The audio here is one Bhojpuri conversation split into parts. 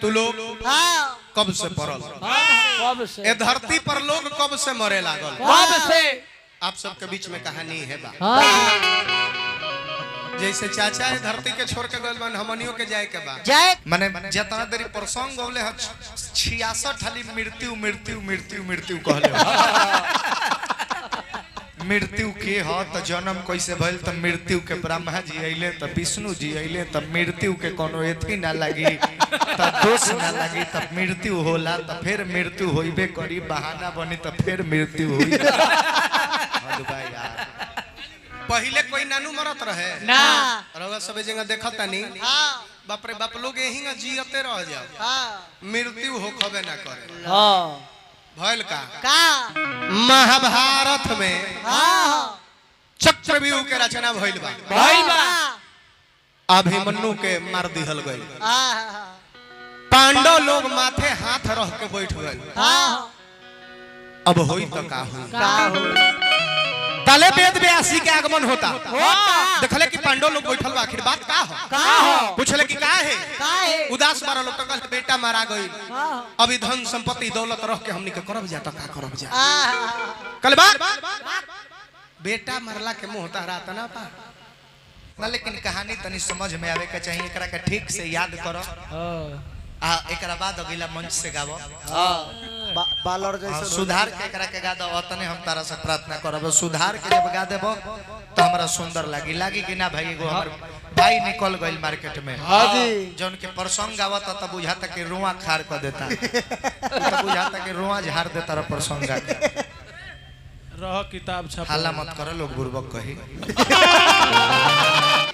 तू लोग कब से पड़ल? कब से? ए धरती पर लोग कब से मरे लागल? कब से? आप सबके बीच में कहानी है बा। हाँ। जैसे चाचा है धरती के छोड़ के गइल बन, हमनियों के जाए के बा। जय माने जितना देरी प्रसंग गौले 66 हाली मृत्यु मृत्यु मृत्यु मृत्यु कहले। मृत्यु के ह त जन्म कैसे भइल त मृत्यु के ब्रह्मा जी अइले त विष्णु जी अइले त मृत्यु के कोनो एथी ना लगी त दोष ना लगी त मृत्यु होला त फिर मृत्यु होइबे करी, बहाना बनी त फिर मृत्यु होई। हद बा यार, पहिले कोई नानू मरत रहे ना रउआ सब जगह देखत नहीं। हाँ बाप रे बाप लोग यही ना जियते रह जाओ, हाँ मृत्यु हो खबे ना करे। हाँ। भइल का महाभारत महाभारत में हाँ चक्रव्यूह के रचना भइल बा। भइल बा। अभिमन्यु के मार दिहल गइल। हाँ पांडव लोग माथे हाथ रख के बैठ गए। हाँ अब होई तो का होई? का हो तले वेद व्यासी के आगमन होता, होता। देखले कि पांडव लोग बैठल बा, आखिर बात का हो? का हो पूछले कि का है? का है उदास बारह लोग कहल बेटा मारा गई, हाँ अभी धन संपत्ति दौलत रख के हमनी के करब जा त का करब जा? हाँ कल बात बेटा मरला के मुंह तहराता ना पा ना, लेकिन कहानी तनी समझ में आवे के चाहिए, एकरा के ठीक से याद करो आ एकरा बाद अगला मंच से गावो। बालर जैसे सुधार के एकरा के गा दो, तने हम तारा से प्रार्थना करब। सुधार के जब गा देबो तो हमरा सुंदर लागी लागी कि ना भाई। एगो हमर भाई निकल गइल मार्केट में, हाँ जी जौन के प्रसंग गावत त बुझाता कि रुआ खार कर देता, त बुझाता कि रुआ झाड़ देता रे प्रसंग गा के। रह किताब छप हाला मत करो, लोग बुर्बक कही।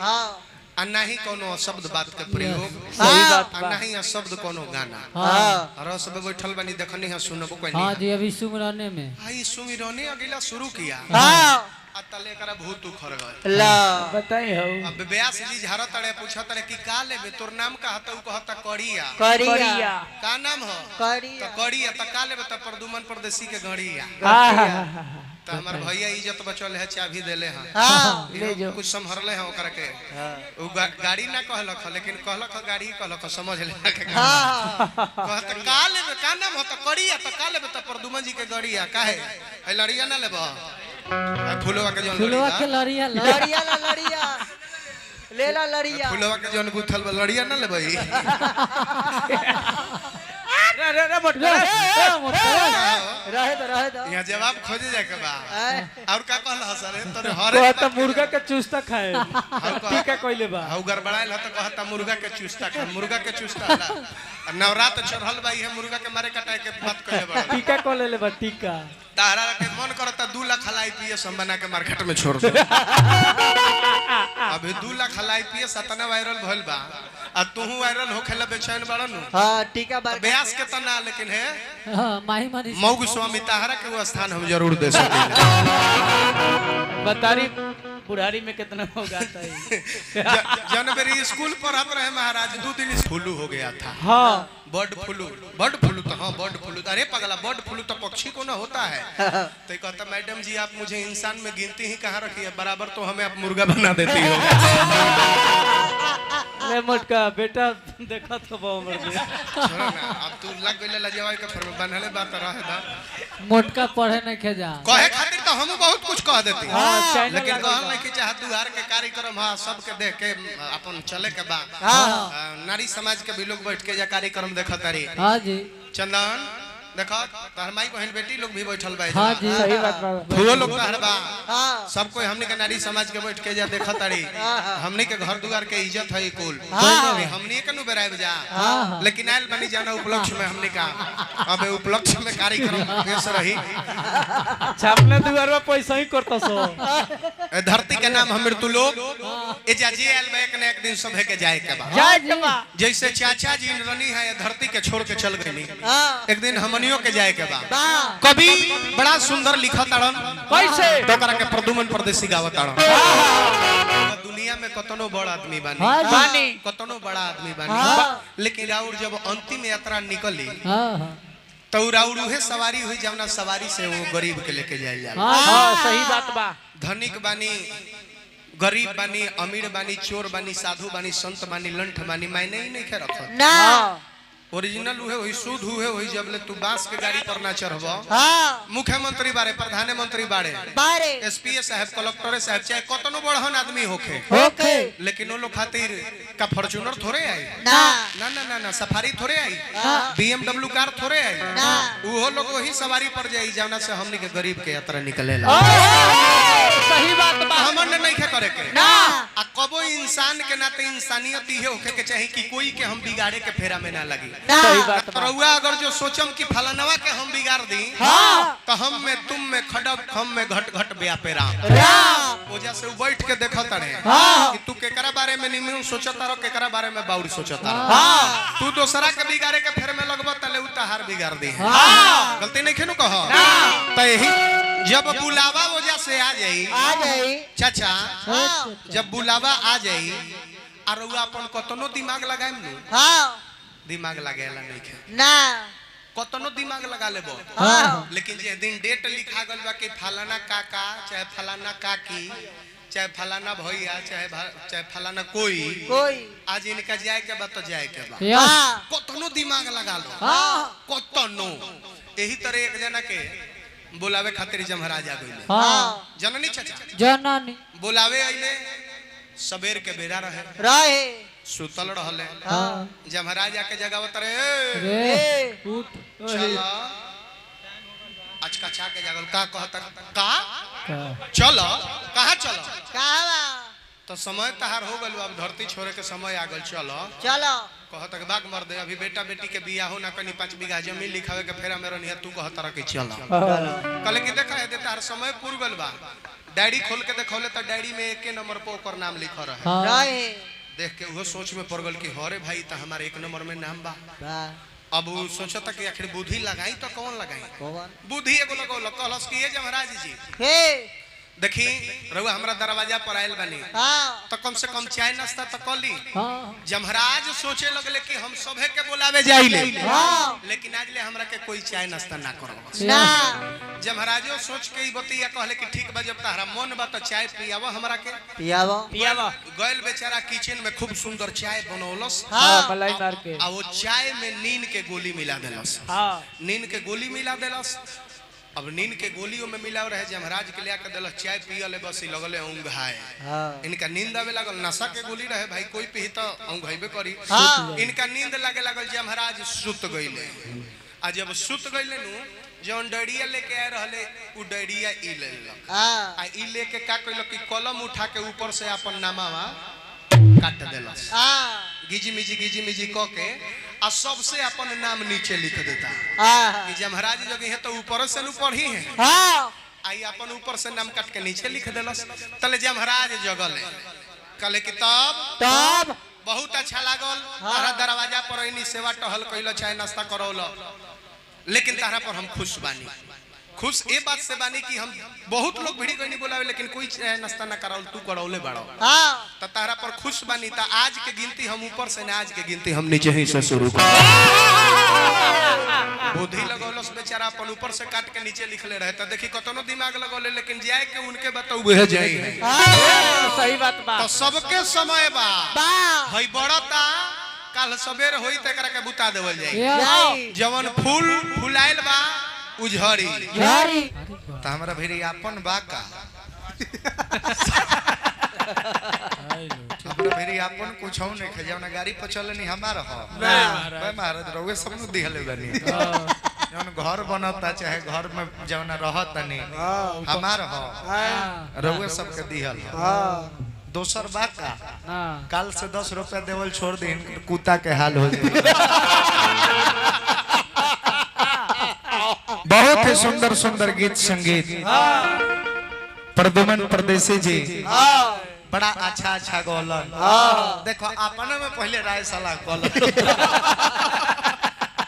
हाँ आ नहीं कोनो शब्द बात के प्रयोग, सही बात आ बा। नहीं शब्द कोनो गाना। हाँ और सब बैठल बनी देखनी है सुनबो कोई हाँ नहीं। जी अभी सुमराने में आई सुमिरने अगला शुरू किया हाँ आ तले करा भूत उखड़ गए। ला बताई हो। अब व्यास जी झाड़ तड़े पूछा तड़े कि का लेबे, तोर नाम का हतौ कहता कड़िया। करिया का नाम हो? करिया तो कड़िया त का लेबे त प्रदुमन परदेसी के गड़िया। तो हमार भैया इज्जत बचल है, चाबी देले हैं। हाँ ले जो। कुछ संभरले हैं ओकरा के। उ गाड़ी ना कहलक लेकिन कहलक गाड़ी कहलक, समझ ले के। हाँ कहत का लेबे, का नाम हो? त कड़िया त का लेबे त प्रदुमन जी के गड़िया। काहे है लड़िया ना लेबो? फुलवा के जौन फुलवा के लड़िया, लड़िया लड़िया ला लड़िया लेला लड़िया फुलवा के जौन गुथल बा लड़िया ना लेबई। रहे दो यहाँ जवाब खोजे जाए के बा। आय। और का कहल हसरे तोरे हरे कहता मुर्गा के चूस्ता खाए टीका कइले बा। हउ गड़बड़ाइल ह त कहता मुर्गा के चुस्ता खा, मुर्गा के चुस्ता ना। नवरात चढ़ल बा, ये मुर्गा के मारे कटाए के बात कहले बा। टीका को ले ले बा टीका। तारा के मन करता 2 लाख हलाई पिए सब बना के मार्केट में छोड़ दे। अभी 2 लाख हलाई पिए सतना वायरल भइल बा, आ तूहू वायरल होखेला बेचैन बड़न। हाँ टीका बार ब्यास के तना लेकिन है हाँ माही मानी मऊ स्वामी ताहरा के वो स्थान हम जरूर दे सकेंगे। बतारी बुढ़ारी में कितना हो जाता है। जनवरी स्कूल पढ़त रहे महाराज, 2 दिन फ्लू हो गया था। हाँ बर्ड फ्लू तो हाँ बर्ड फ्लू। अरे पगला बर्ड फ्लू तो पक्षी को ना होता है। तो कहता मैडम जी आप मुझे इंसान में गिनती ही कहाँ रखी है, बराबर तो हमें आप मुर्गा बना देती हो। ले मोटका बेटा देखा तो मर गया। छोड़ो ना, अब तू लग गइल लजवाई के फर में बनले बात रहे दा। मोटका पढ़े नहीं खेजा कहे खातिर तो हम बहुत कुछ कह देती, हाँ, चैनल लेकिन लागल कहल बा। नहीं कि चाहे दुआर के कार्यक्रम हाँ सबके देख के अपन चले के बा। नारी समाज के भी लोग बैठ के जा कार्यक्रम देखत तारी। हाँ जी चंदन देखो तहर माई बहन बेटी लोग भी बैठल बा। हाँ जी सही बात बा। फुओ लोग तहर बा। हाँ सब कोई हमने के नारी समाज के बैठ के जा देखत तारी। हमने के घर दुआर के इज्जत है कुल, हमने के नु बेराब जा। लेकिन आयल बनी जाना उपलक्ष्य में हमने का अब उपलक्ष्य में कार्यक्रम पेश रही। छापने दुआरवा पैसा ही करता सो। ए धरती के नाम हम मृत्यु लोग ए जा जे आयल बा एक न एक दिन सभे के जाए के बा। जाए के बा जैसे चाचा जी रनी है ये धरती के छोड़ के चल गई, हाँ एक दिन हमनियों के जाए के बा। बा कभी बड़ा सुंदर लिखा ताड़न कैसे? तो करा के प्रदुमन परदेसी गावत ताड़न। दुनिया में कतनो बड़ा आदमी बानी, हाँ जी कतनो बड़ा आदमी बानी, हाँ। लेकिन राउर जब अंतिम यात्रा निकली हाँ हाँ तो राउर उहे सवारी हुई जवना सवारी से वो गरीब के लेके जाए जाला। हाँ सही बात बा। धनिक बानी, गरीब बानी, अमीर बानी, चोर बानी, साधु बानी, संत बानी, लंठ बानी, मायने ही नहीं रखत। ना ओरिजिनल हुए वही शुद्ध हुए वही जब ले तू बांस के गाड़ी पर ना चढ़ब हाँ मुख्यमंत्री बारे प्रधानमंत्री बारे बारे एसपी साहब कलेक्टर साहब चाहे कतनो बड़हन आदमी होखे ओके लेकिन वो लोग खातिर का फॉर्च्यूनर थोड़े आई ना ना ना ना ना सफारी थोड़े आई हाँ। BMW कार थोड़े आई ना। वो लोग वही सवारी पर जाई जवना से हमनी के गरीब के यात्रा निकलेला सही बात बा हमन नहीं खे करे के ना। आ कबो इंसान के नाते इंसानियत ये होखे के चाही कि कोई के हम बिगाड़े के फेरा में ना लगी सही बात बा रउआ अगर जो सोचम कि फलानवा के हम बिगाड़ दी हाँ। तो हम में तुम में खडब हम में घट घट व्यापे राम राम ओजा से उ बैठ के देखत रहे हाँ। कि तू केकरा बारे में निमन सोचता रहो केकरा बारे में बाउर सोचता रहो हाँ। तू दूसरा के बिगाड़े के फेर में लगबा तले उ तहार बिगाड़ दी है हाँ। गलती नहीं खेनु कहो तो यही जब बुलावा वजह से आ जाई आ जाई चाचा हाँ। जब बुलावा आ जाई और रउआ अपन कतनो दिमाग लगाएम नु हाँ दिमाग लागेला नहीं खे ना कतनो दिमाग लगा लेबो हाँ। लेकिन जे दिन डेट लिखा गल बा कि फलाना काका चाहे फलाना काकी चाहे फलाना भैया चाहे फलाना कोई कोई आज इनका जाए के बा तो जाए के बा यस हाँ कतनो दिमाग लगा लो हाँ कतनो यही तरह एक जना के बुलावे खातिर जमहराज आ गइले हाँ जननी चाचा जननी बुलावे आइले सबेर के बेरा रहे रहे सुतल रहले हाँ जमहराज आके जगावत रहे रे उठ चलो आज का चा के जागल का कहता का का चलो कहाँ चलो कहवा तो समय तहार हो गल अब धरती छोड़े के समय आ गल चलो चलो कहता के बाग मर दे अभी बेटा बेटी के बियाह हो ना कनी 5 बीघा जमीन लिखावे के फेरा मेरा नहीं तू कहता रह के चलो कहले कि देखा है तार समय पूर गल बा डायरी खोल के देखौले तो डायरी में एक नंबर पर ओकर नाम लिखल रहे हाँ रहे देख के वो सोच में पड़ गल कि हरे भाई तो हमारे 1 नंबर में नाम बा वाह अब वो सोचता कि आखिर बुद्धि लगाई तो कौन लगाई कौन बुद्धि एगो लगौल कहलस कि ये जमहराज जी हे देखी रउआ हमरा दरवाजा पर आयल बनी हाँ तो कम से कम चाय नाश्ता तो कर ली हाँ जमहराज सोचे लगले कि हम सभे के बुलावे जाइले हाँ। लेकिन आज ले हमरा के कोई चाय नाश्ता ना करो ना जमहराजो सोच के ई बतिया कहले कि ठीक बा जब तारा मन बा तो चाय पियावा हमरा के पियावा पियावा गइल बेचारा किचन में खूब सुंदर चाय बनौलस हाँ मलाई मार के आ वो चाय में नींद के गोली मिला देलस हाँ नींद के गोली मिला देलस अब नींद के गोलियों में मिला रहे जमहराज के लिया के देलस चाय पियले बस ही लगले ऊंघाए हाँ इनका नींद आवे लागल नशा के गोली रहे भाई कोई पी तो ऊंघाइबे करी हाँ। इनका नींद लागे लागल जमहराज सुत गइले आ जब सुत गइले नु जौन डड़िया लेके आए रहले उ डड़िया ई लेलक हाँ आ ई लेके का कइलक कि कलम उठा के ऊपर से अपन नामावा काट देलस हाँ गिजी मिजी क के आ सबसे अपन नाम नीचे लिख देता हाँ कि जमहराज जगह है तो ऊपर से नु पढ़ी है हाँ आई अपन ऊपर से नाम काट के नीचे लिख देलस तले जमहराज जगल कहले कि तब बहुत अच्छा लागल तारा दरवाजा पर इनी सेवा टहल कइल चाय नाश्ता करौल लेकिन तारा पर हम खुश बानी खुश ए बात से बानी कि हम बहुत लोग भिड़ी कोई नहीं बोलावे लेकिन कोई चाय नाश्ता ना करावल तू करौले बाड़ो हाँ त तारा पर खुश बानी त आज के गिनती हम ऊपर से ना आज के गिनती हम नीचे ही से शुरू कर बुद्धि लगौलस बेचारा अपन ऊपर से काट के नीचे लिखले रहे त देखी कतनो दिमाग लगौले लेकिन जाए के उनके बताऊ वह जाई है सही बात बा तो सबके समय बा बा हई बड़ता कल सवेर होई त एकरा के बुता देवल जाई जाई जवन फूल फुलाइल बा उझड़ी जारी त हमरा भेरी आपन बा का हमरा भेरी आपन कुछ हो नहीं खे जवना गाड़ी पर चलनी हमार हो भाई महाराज रउए सब नु दिहले बनी जवन घर बनता चाहे घर में जवना रहतनी हमार हो रउए सब के दिहल दोसर बा का हाँ काल से 10 रुपया देवल छोड़ दे कुत्ता के हाल हो जाए बहुत ही सुंदर सुंदर गीत संगीत प्रदुमन परदेसी जी बड़ा अच्छा अच्छा गौलन देखो अपने में पहले राय सलाह गौलन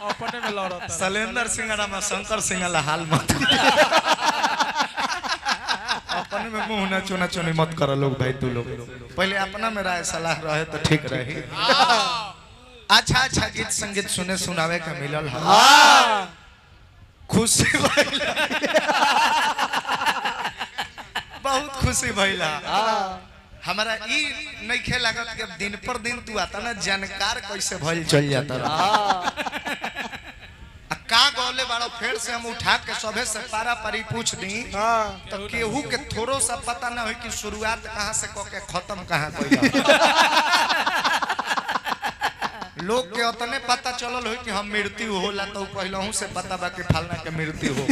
अपने में लड़ता शैलेंद्र सिंह रामा शंकर सिंह ला हाल मत अपने में मुंह ना चुना चुनी मत करो लोग भाई तू लोग पहले अपना में राय सलाह रहे तो ठीक रही अच्छा अच्छा गीत संगीत सुने सुनावे का मिलल है खुशी भइला बहुत खुशी भइला हमारा ई नहीं खे लागत कि अब दिन पर दिन तू आता ना जानकार कैसे भइल चल जाता का गौले बाड़ो फिर से हम उठा के सभे से पारा पारी पूछ दी तो केहू के थोड़ो सा पता ना हो कि शुरुआत कहाँ से क के खत्म कहाँ कइला लोग के उतने पता चलल हो कि हम मृत्यु होला तो पहलहू से पता बा कि फलना के मृत्यु हो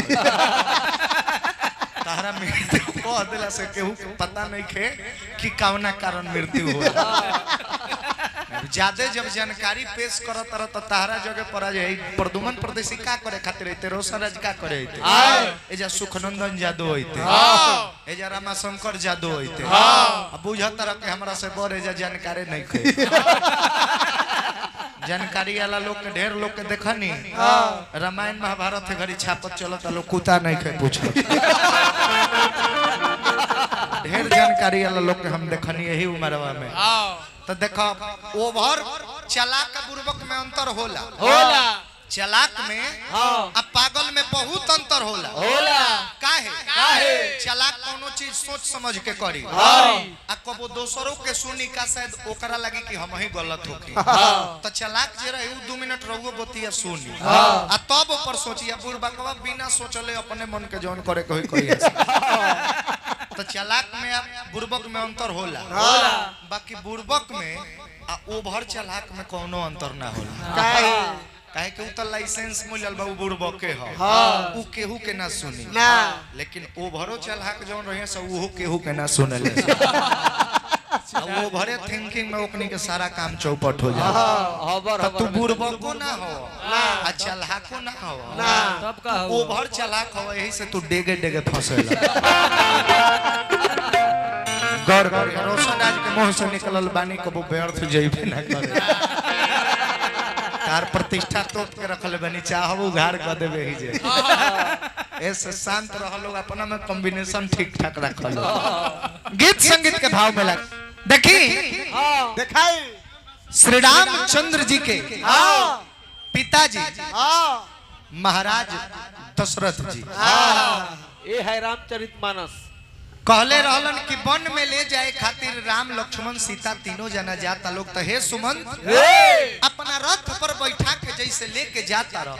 तारा मृत्यु कह देला से केहू के पता नहीं खे कि कौना कारण मृत्यु होला ज्यादा जब जानकारी पेश करत रह तो तारा जगह पर जाई प्रदुमन प्रदेशी का करे खातिर होते रोशनराज का करे होते एजा सुखनंदन जादू होते एजा रामाशंकर जादू होते अब बुझत रह के हमरा से बड़ एजा जानकारी नहीं खे जानकारी वाला लोग के ढेर लोग के देखनी रामायण महाभारत के घड़ी छापत चलत लोग कुत्ता नहीं खे पूछल ढेर जानकारी वाला लोग के हम देखनी यही उम्रवा में तो देखो ओवर चालाक बुर्बक में अंतर होला चालाक में अब पागल में बहुत अंतर होला काहे चालाक कोनो चीज सोच समझ के करी आ कबो दोसरों के सुनी का शायद ओकरा लगी कि हम ही गलत होके तो चालाक जे रहे 2 मिनट रहुओ बतिया सुनी आ तब ऊपर सोचिया बुर्बकवा बिना सोचले अपने मन के जौन करे कोई तो चालाक में अब बुर्बक में अंतर होला बाकी बुर्बक में आ ओभर चालाक में कोनो अंतर ना होला काहे के उतर लाइसेंस मिलल बा बुर्बक के ह उ केहू के ना सुनी लेकिन ओभरो चालाक जौन रहे से ओहो केहू के ना सुनेले वो भरे थिंकिंग में ओकनी के सारा काम चौपट हो जाए तब तू बुर्बको ना हो आ चालाको ना हो तब का हो ओभर चालाक हो यही से तू डेगे डेगे फंसेला गौर कर रोशनराज के मुंह से निकलल बानी को व्यर्थ जइबे ना करे तार प्रतिष्ठा तोड़ के रखले बनी चाहबो उघाड़ क देबे ही जे ऐसे शांत रह लोग अपना में कॉम्बिनेशन ठीक ठाक रखल गीत संगीत के भाव में लग देखी दिखाई श्री रामचंद्र जी के पिताजी महाराज दशरथ जी ये है रामचरितमानस कहले रहलन कि वन में ले जाए खातिर राम लक्ष्मण सीता तीनों जना जाता लोग तो हे सुमंत अपना रथ पर बैठा के जैसे लेके जाता रह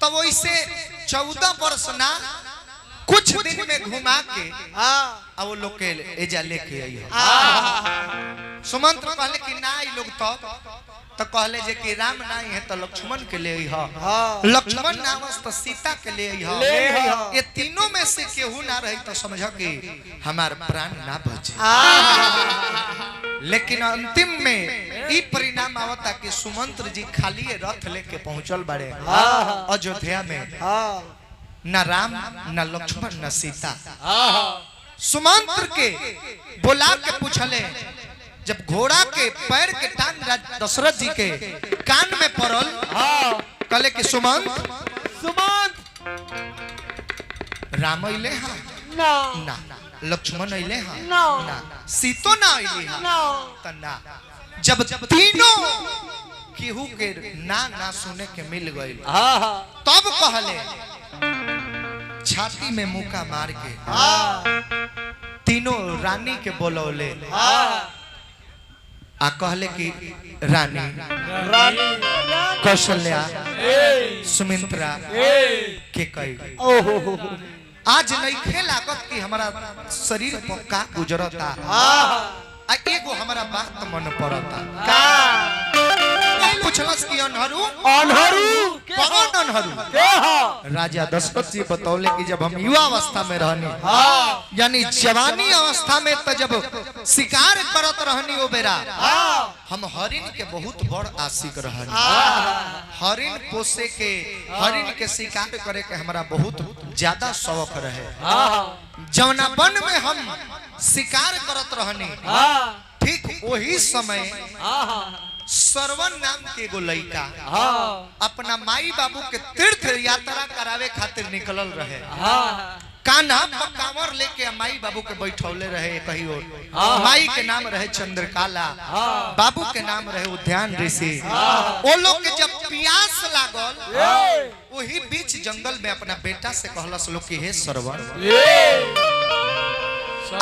तो वैसे 14 वर्ष ना कुछ दिन में घुमा के अब वो लोग के एजा लेके आई सुमंत कहले कि ना ई लोग तो कहले जे कि राम ना है तो लक्ष्मण के ले आई लक्ष्मण ना बस तो सीता के ले आई ये तीनों में से केहू ना रही तो समझ कि हमार प्राण ना बचे लेकिन अंतिम में ई परिणाम आवता कि सुमंत्र जी खाली रथ लेके पहुंचल बारे अयोध्या में न राम न लक्ष्मण न सीता सुमंत्र के बुला के पूछले जब घोड़ा के पैर के टांग दशरथ जी के कान में पड़ल कहले कि सुमंत राम अइले हा ना लक्ष्मण अइले हा ना सीतो ना अइले हा त ना जब तीनों केहू के ना सुने के मिल गइल तब कहले छाती में मुका मार के तीनों रानी के बोलौले आ कहले कि रानी कौशल्या सुमित्रा के कई आज नहीं खेलागत कि हमारा शरीर पर का गुजरता आ एगो हमारा बात मन पड़ता पूछलस कि अनहरू कौन अनहरू राजा दशरथ जी बतौले कि जब हम युवा अवस्था में रहनी यानी जवानी अवस्था में तो जब शिकार करत रहनी ओ बेरा हम हरिण के बहुत बड़ आशिक रहनी हरिण पोसे के हरिण के शिकार करे के हमरा बहुत ज्यादा शौक रहे जौना वन में हम शिकार करत रहनी ठीक वही समय सरवन नाम के एगो लड़का अपना माई बाबू के तीर्थ यात्रा करावे खातिर निकलल रहे कान्हा कांवर लेके माई बाबू के बैठौले रहे कहीं और माई के नाम रहे चंद्रकाला बाबू के नाम रहे उद्यान ऋषि वो लोग के जब प्यास लागल वही बीच जंगल में अपना बेटा से कहलस लोग कि हे सरवन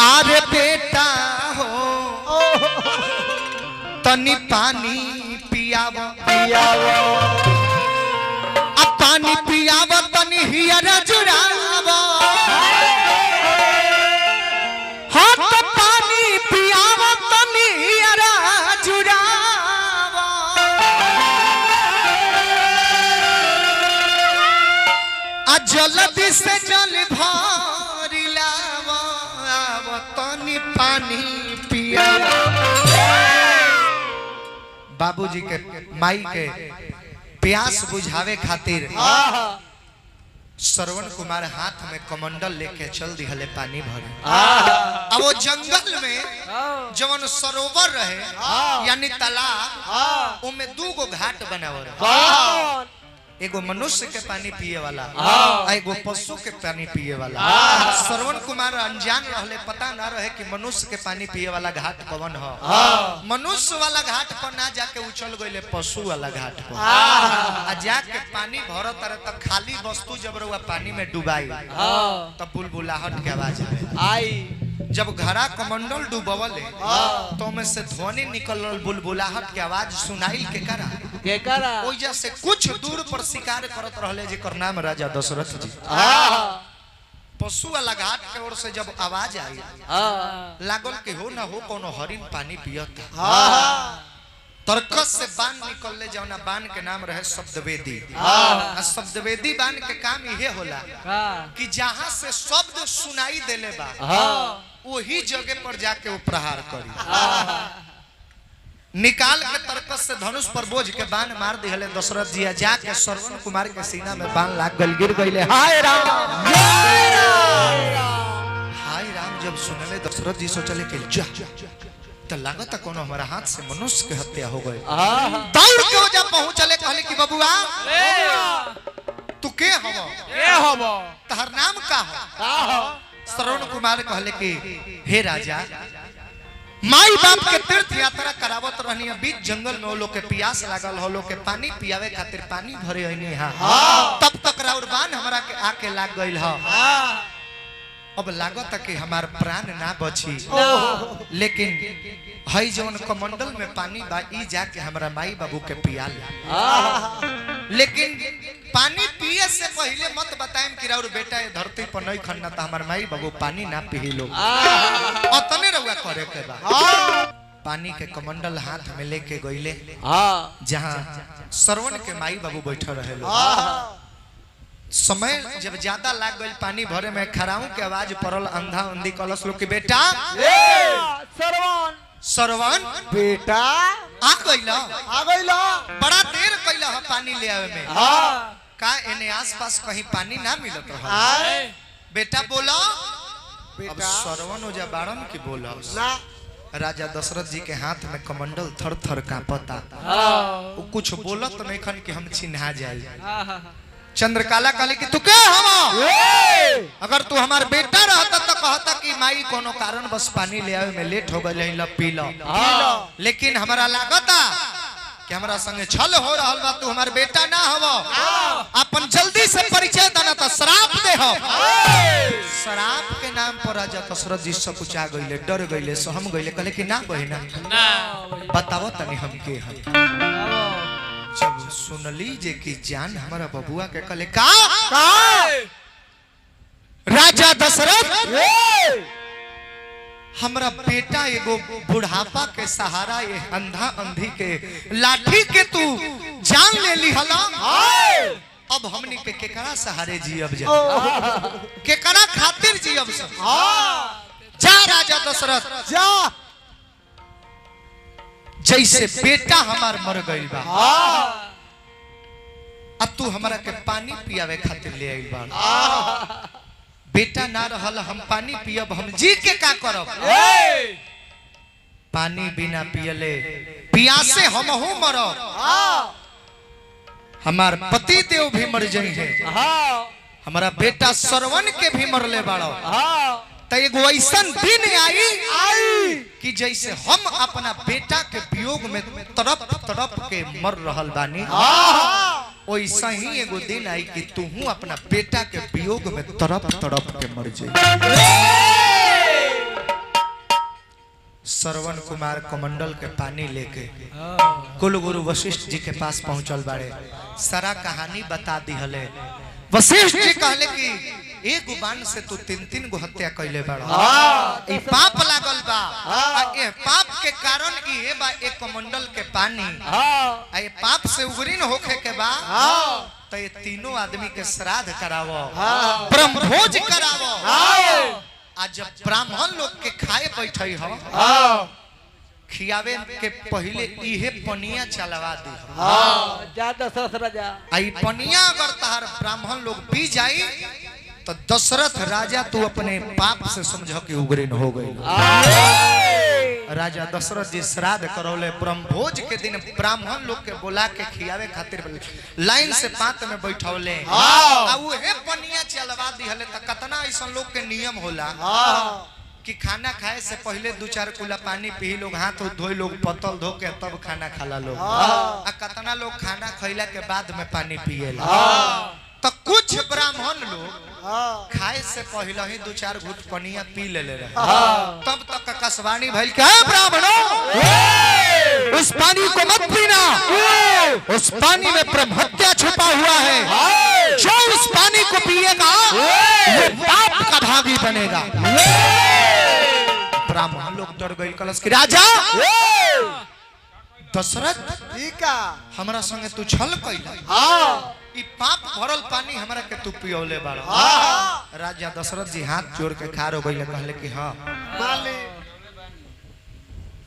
आरे बेटा हो तनी पानी पियाव अब पानी पियाव तनी हियर जुड़ाव हाँ तो पानी पियाव तनी हियर जुड़ाव आ जल्दी से जल भरी लाव तनी पानी पिया बाबूजी के माई के प्यास बुझावे खातिर श्रवण कुमार हाथ में कमंडल लेके चल दिहले पानी भरे अब वो जंगल में जवन सरोवर रहे यानी तालाब उनमें 2 गो घाट बनावल एगो मनुष्य के पानी पिए वाला एगो पशु के पानी पिए वाला श्रवण कुमार अनजान रहले पता ना रहे कि मनुष्य के पानी पिए वाला घाट कौन है मनुष्य वाला घाट पर ना जाके उछल गइले पशु वाला घाट पर आ जाके पानी भरत रहे तब खाली वस्तु जब रहुआ पानी में डुबाई तब बुलबुलाहट के आवाज आई जब घड़ा कमंडल डूबवले तो में से ध्वनि निकलल बुलबुलाहट के आवाज सुनाई के करा ओइजा से कुछ दूर पर शिकार करत रहले जेकर नाम राजा दशरथ जी पशु वाला घाट के ओर से जब आवाज आई लागल के हो ना हो कोनो हरिण पानी पियता तरकस से बाण निकलले जौना बाण के नाम रहे शब्दवेदी शब्दवेदी बाण के काम ये होला कि जहां से शब्द सुनाई देले बा वही जगह पर जाके वो प्रहार करी निकाल के तरकस से धनुष पर बोझ के बाण मार दिहले दशरथ जी जाके श्रवण कुमार के सीना में बाण लाग गल गिर गइले हाय राम जब सुनले दशरथ जी सोचले कि जा तो लागत कोनो हमारा हाथ से मनुष्य के हत्या हो गई दौड़ के जब पहुंचले कहले कि बबुआ तू के हवो तहर नाम का हो श्रवण कुमार कहले कि हे राजा माई बाप के तीर्थ यात्रा करावत रहनी बीच जंगल में वो लोग के प्यास लागल हो लोग के पानी पियावे खातिर पानी भरे हनी तब तक राउर बाण हमरा के आके लाग गइल ह अब लागत कि हमार प्राण ना बची लेकिन हई जवन कमंडल में पानी बा ई जाके हमरा माई बाबू के पिया ले लेकिन पानी पिए से पहले मत बताएं कि राउर बेटा ये धरती पर नहीं खन्ना तो हमार माई बाबू पानी ना पी लो अतने रहुआ करे के बा पानी के कमंडल हाथ में लेके गइले जहां श्रवण के माई बाबू बैठे रहे समय जब ज्यादा लाग गइल पानी भरे में खराऊ के आवाज पड़ल अंधा अंधी कलश लोग के बेटा श्रवण बेटा आ गइला बड़ा देर कइला है पानी ले आवे में का एने आसपास कहीं पानी ना मिलत रहा बेटा बोला अब श्रवण हो जा बारन की बोला राजा दशरथ जी के हाथ में कमंडल थर थर कांपता वो कुछ बोलत नहीं खन कि हम चिन्हा जाए चंद्रकाला कहले कि तू के हवा अगर तू हमार बेटा रहता तो कहता कि माई कोनो कारण बस पानी ले आवे में लेट हो गइल ल पी लो लेकिन हमरा लागता कि हमरा संगे छल हो रहल बा तू हमार बेटा ना हवा अपन जल्दी से परिचय देना तो श्राप दे हो श्राप के नाम पर राजा दशरथ जी सब कुछ आ गइले डर गइले सहम गइले कहले कि ना बहिना बताओ तनी हम के हम जब सुनली जे की जान हमारा बबुआ के कहले का राजा दशरथ हमरा बेटा एगो बुढ़ापा के सहारा ये अंधा अंधी के लाठी के तू जान ले ली हला अब हमनी के केकरा सहारे जियब जा केकरा खातिर जियब सब जा राजा दशरथ जा जैसे बेटा हमार मर गइल बा अब तू हमरा के पानी पियावे खातिर ले आइल बा बेटा ना रहल हम पानी पियब हम जी के का करब पानी बिना पियले पियासे हम हो मरब हमार पति देव भी मर जाई है हमारा बेटा श्रवण के भी मरले बाड़ो तो एगो ऐसा दिन आई कि जैसे हम अपना बेटा के वियोग में तड़प तड़प के मर रहल बानी वैसा ही एगो दिन आई कि तू अपना बेटा के वियोग में तड़प तड़प के मर जाए श्रवण कुमार कमंडल के पानी लेके कुल गुरु वशिष्ठ जी के पास पहुंचल बाड़े, सारा कहानी बता दी हले। वशिष्ठ जी कहले कि एक बाण से तू 3-3 गो हत्या कैले बाड़ा, ई पाप लागल बा, ए पाप के कारण ई बा एक कमंडल के पानी, ए पाप से उगरीन होखे के बा, तो ये तीनों आदमी के श्राद्ध करावो, ब्रह्मभोज करावो। आज जब ब्राह्मण लोग के खाए बैठे हो, खियावे के पहले इहे पनिया चलवा दी। जा दशरथ राजा, आई पनिया अगर तहार ब्राह्मण लोग पी जाई तो दशरथ राजा तू अपने पाप से समझ के उग्रीन हो गई। राजा दशरथ जी श्राद्ध करौले, ब्रह्मभोज के दिन ब्राह्मण लोग के बुला के खियावे खातिर लाइन से पात में बैठौले, आ उहे पनिया चलवा दी हले। त कितना ऐसा लोग के नियम होला कि खाना खाए से पहले 2-4 कुला पानी पी लोग, हाथ धोई लोग, पतल धो के तब खाना खाला लोग, आ कितना लोग खाना खैला के बाद में पानी पिएला। तो कुछ ब्राह्मण लोग खाए से पहले ही 2-4 घूंट पनिया पी ले रहे, तब तक आकाशवाणी भइल के ब्राह्मणों उस पानी को मत पीना, उस पानी में ब्रह्महत्या छुपा हुआ है, जो उस पानी को पिएगा वो पाप का भागी बनेगा। ब्राह्मण लोग डर गए, कलश के राजा दशरथ हमरा संगे तू छल कैला, ई पाप भरल पानी हमरा के तू पियोले बाड़ा। राजा दशरथ जी हाथ जोड़ के खार हो गइले, कहले कि हां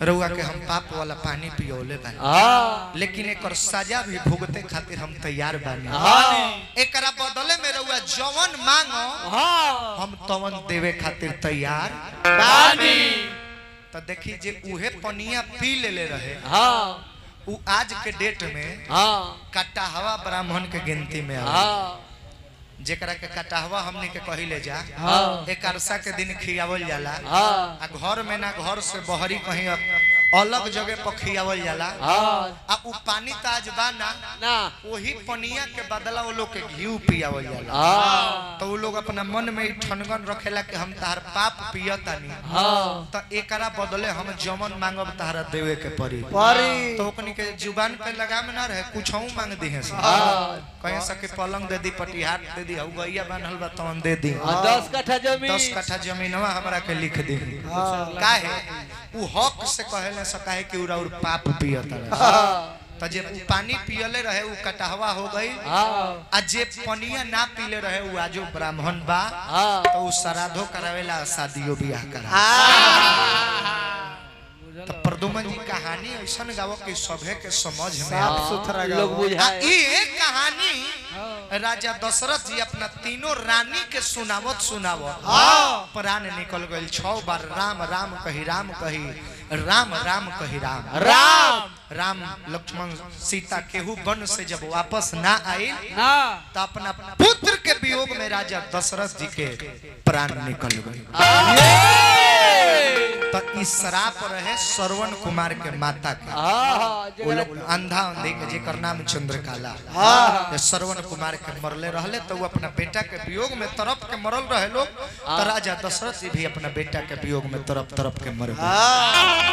रउआ के हम पाप वाला पानी पियोले बानी, लेकिन एकर सजा भी भुगते खातिर हम तैयार बानी। एकरा बदले में रउआ जवन मांगो हम तवन देवे खातिर तैयार बानी। तो देखी जे उहे पनिया पी ले रहे, उ आज के डेट में कटाहवा ब्राह्मण के गिनती में आ, जेकरा के कटाहवा हमने के कहिले जा, एक अरसा के दिन खियावल जाला, आ घर में ना घर से बहरी कहीं अलग जगह पर खियावल जाला, आ उ पानी ताज बा ना वही पनिया के बदला वो लोग के घी पियावल जाला। तो वो लोग अपना मन में ठनगन रखेला कि हम तार पाप पियतानी, तो एकरा बदले हम जमन मांगब तारा देवे के परी। तो ओकनी के जुबान पे लगा में ना रहे, कुछ मांग दी है, कहे सके पलंग दे दी, पटिहार दे दी, गैया बांधल बा तवन दे दी, 10 कट्ठा जमीन, 10 कट्ठा जमीनवा हमरा के लिख दी। काहे उ हक से कहले सकाहे कि उरा पाप पियता रहे। तो जे पानी पियले रहे उ कटाहवा हो गई, आ जे पनिया ना पीले रहे उ आजो ब्राह्मण बा, तो उ श्राद्धो करावेला, शादियो बियाह करा। तो प्रदुमन जी कहानी ऐसा गावो कि सभे के समझ में साफ सुथरा लोग बुझाए। ये कहानी राजा दशरथ जी अपना तीनों रानी के सुनावत प्राण निकल गए। 6 बार राम राम कही, राम कही, राम राम कही, राम राम राम। लक्ष्मण सीता केहू वन से जब वापस ना आए तो अपना पुत्र के वियोग में राजा दशरथ जी के प्राण निकल गए। तो इस श्राप रहे श्रवण कुमार के माता के, वो लोग अंधा अंधे के जेकर नाम चंद्रकाला, श्रवण कुमार के मरले रहले, तो वो अपना बेटा के वियोग में तरफ के मरल रहे लोग। तो राजा दशरथ जी भी अपना बेटा के वियोग में तरफ तरफ के मर गए।